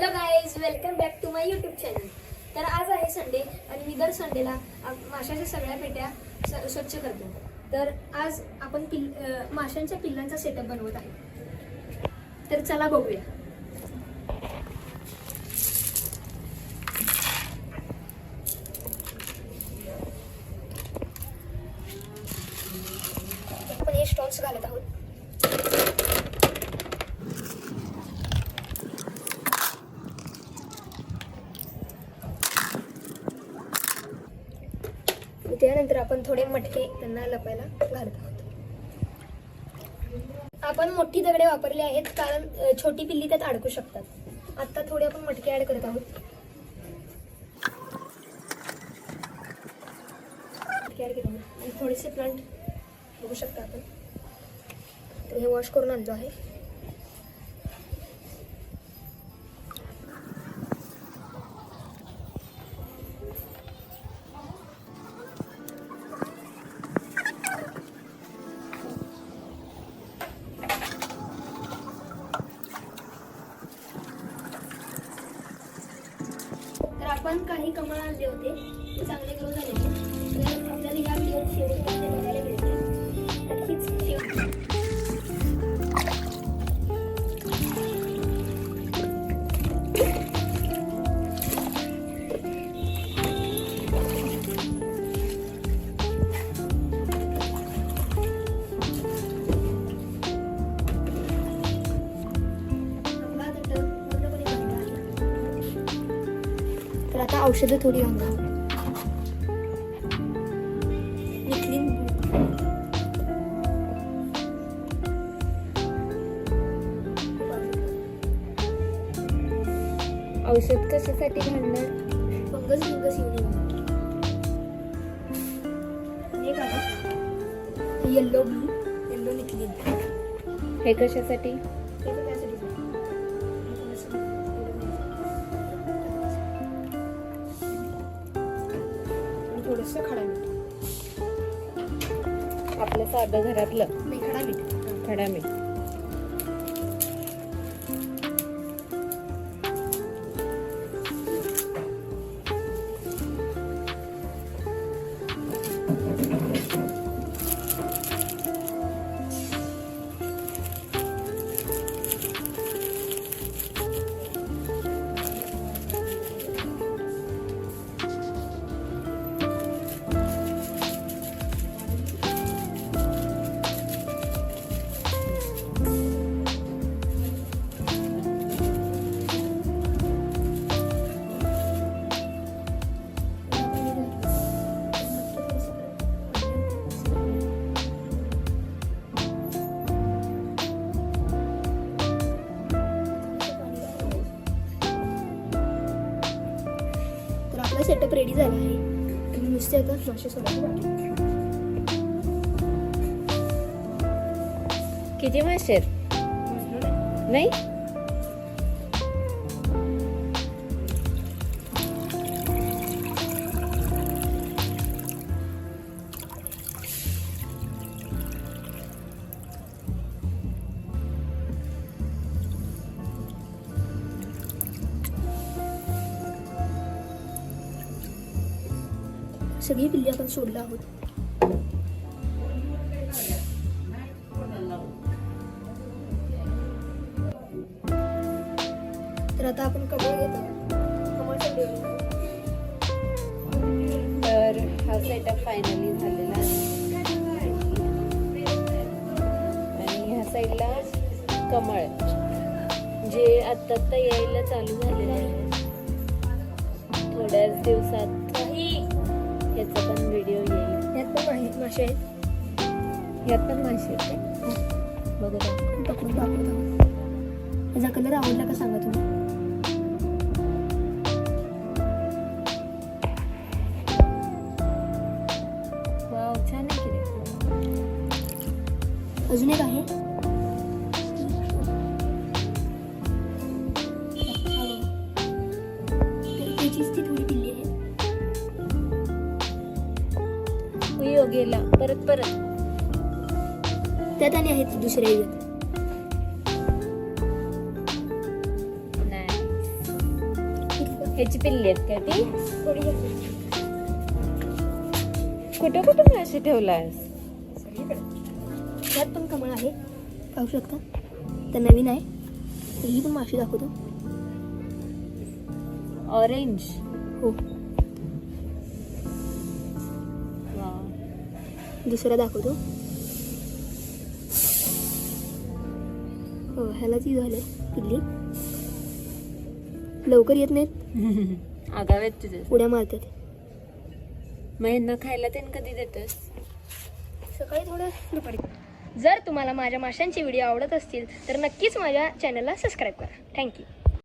Hello guys, welcome back to my YouTube channel. तर आज आहे संडे आणि मी दर संडेला माशाच्या सगळ्या पेट्या स्वच्छ करतो. तर आज आपण माशांच्या पिल्लांचा सेटअप बनवत आहे. तर चला बघूया. आपण हे स्टॉल्स घालत आहोत. त्यानंतर आपण थोडे मटके त्यांना लपायला घालत आहोत. आपण मोठी दगडे वापरली आहेत कारण छोटी पिल्ली त्यात अडकू शकतात. आता थोडे आपण मटके ऍड करत आहोत. आणि थोडेसे प्लांट बघू शकता आपण. तर हे वॉश करून आणलो आहे. आपण काही कमळ आणले होते, ते चांगले ग्रो झाले. तर आपल्याला या व्हिडिओत शेवटपर्यंत बघायला मिळते. नक्कीच तर आता औषधं थोडी घालणार. औषध कशासाठी घालणार? फंगस येऊ नये. हे का येल्लो निकलीन. हे कशासाठी? थोडस खडा मीठ. आपलं साधं घरातलं खडा मीठ. खडा मीठ. सेटअप रेडी झाला आहे. आणि नुसते आता मासे सोडायचे बाकी. किती मासे नाही? सगळी पिल्ली आपण सोडलं आहोत. तर आता आपण कमळ घेत आहोत. तर हा सेटअप फायनली झालेला आहे. आणि ह्या साईडला कमळ जे आत्ता यायला चालू झालेलं आहे. थोड्याच दिवसात याचा पण व्हिडिओ येईल. यात पण मासे आहेत. यात पण मासे आहेत. बघू पकडून दाखवत आहोत. त्याचा कलर आवडला का सांगा तुम्ही. वाव, छान आहे की रे. अजून एक आहे. त्याचीच ती थोडी पिल्ली आहे. गेला परत त्यात आणि आहेत दुसऱ्या. ह्याची पिल्ली आहेत का ती? थोडी घेतली. कुठं कुठं मासे ठेवलास? सगळीकडे. त्यात पण कमळ आहे, पाहू शकता. तर नवीन आहे, तर ही पण माशी दाखवतो. ऑरेंज. हो, दुसरा दाखवतो. हो, ह्याला ती झाले पिल्ली. लवकर येत नाहीत, आगावेत तुझे. उड्या मारतात. मग यांना खायला ते कधी देतस? सकाळी थोडं, दुपारी. जर तुम्हाला माझ्या माशांचे व्हिडिओ आवडत असतील तर नक्कीच माझ्या चॅनलला सबस्क्राईब करा. थँक्यू.